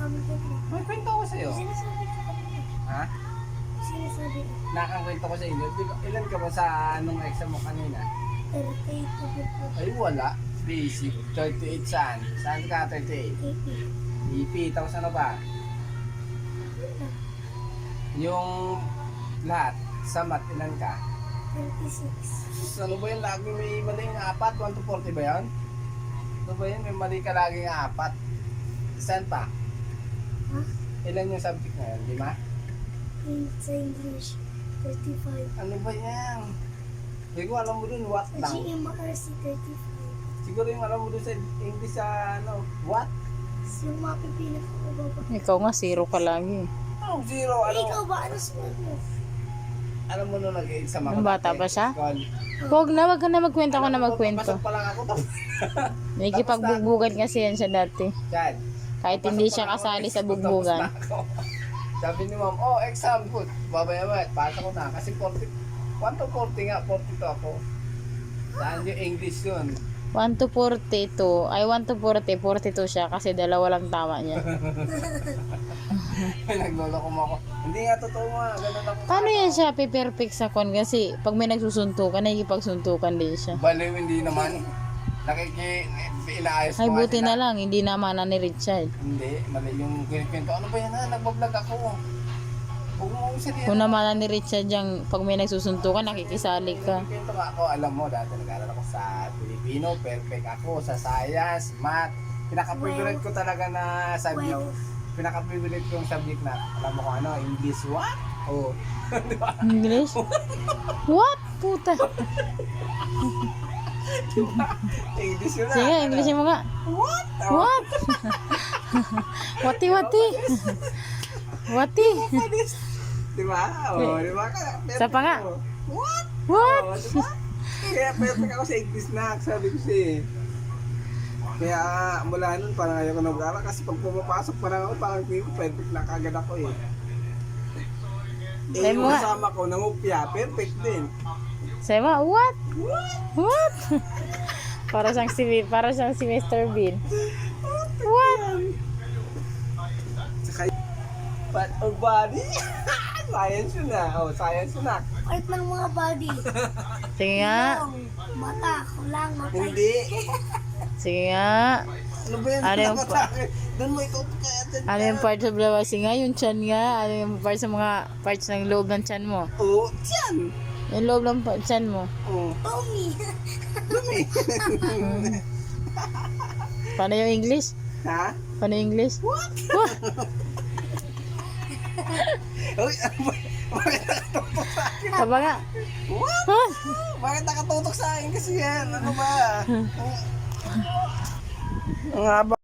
amin ko. May kwento ko sa'yo. Sinasabi ko kanina. Ha? Sinasabi ko. Nakakwento ko sa inyo. Ilan ka ba sa anong exam mo kanina? 38 na po. Ay wala. Basic. 38 saan? Saan ka 38? EP. Tapos ano ba? Yung lahat. Sa math, ilan ka? 36. Ano ba yun? Lagi may maling apat? 1 to 40 ba yun? Ano ba yun? May mali ka laging apat. Saan pa? Ha? Ilan yung subject na yun? 5? Sa English, 35. Ano ba yan? Hindi ko alam mo dun, what Sa lang? GMRC, 35. Siguro yung alam mo dun sa English sa ano, what? Yung mga pipila ko baba. Ikaw nga, zero ka lagi. Anong zero? Ano? Ikaw ba? Ano sport mo? Alam mo nung nag-exam ako. Nung bata dati, pa siya? school. Wag ka na magkwento, ako na magkwento. Papasok pa lang ako. Nakikipagbubugan kasi yan siya dati. Chad. Kahit papasok hindi pa siya lang ako, kasali sa tapos bugbugan. na ako. Sabi ni ma'am, oh, exam, good. Babaya, pasa ko na. Kasi 40, 1 to 40 nga, 42 ako. Saan yung English yun? 1 to 42. Ay, 1 to 40. 42 siya kasi dalawa lang tama niya. Nagloloko mo ako. Hindi nga totoo nga. Ganun ako. Paano yan siya perfect sa con? Kasi pag may nagsusuntukan, nakikipagsuntukan din siya. Baliw, hindi naman. Inaayos ko. Ay, nga buti sila. na lang. Hindi naman na ni Richard. Hindi, mali yung kwento. Ano ba yan ha? Nagbablog ako. Huwag mo kong sabihin. Kung naman na ni Richard yung pag may nagsusuntukan, nakikisali ka. Kwento nga ako, alam mo, dati nag-aaral ako sa Filipino, perfect ako sa science, math. Pinaka-favorite ko talaga na subject. Well. Pinaka-favorite kong subject na, alam mo kung ano, English, what? Oh. Di ba? English? What? Puta. English yun na. Sige, English mo nga. What? Oh. What? Wati. Wati. Di ba? Oh, di ba? Sa pa nga. What? What? Oh, di ba? Kaya perfect ako sa English na, sabi ko siya. Kaya mula nun parang ayaw ko nag-aaral kasi pag pumapasok pa lang ako parang perfect na kagad ako eh. Eh Ay, yung mga- kasama ko nangupya, perfect din. Sabi mo, what? What? para siyang si Mr. Bean. What? Saka but or body? Science yun na. Oh, science yun na. Part ng mga body. Sige nga. Mata, kulang, mata. Hindi. Sige nga. Ano ba yan? Ano yung pa- Doon mo ikaw kaya dyan. Ano yung part sa blawasi nga? Yung chan nga? Ano yung part sa mga parts ng loob ng chan mo? Oo, dyan. Yung loob ng chan mo. Oo. Tommy. Dumi. Paano yung English? Ha? Paano yung English? What? Uy, ano ba? Bakit nakatutok sa akin? Aba nga. What? Huh? Bakit nakatutok sa akin kasi yan? Ano ba? Ang haba.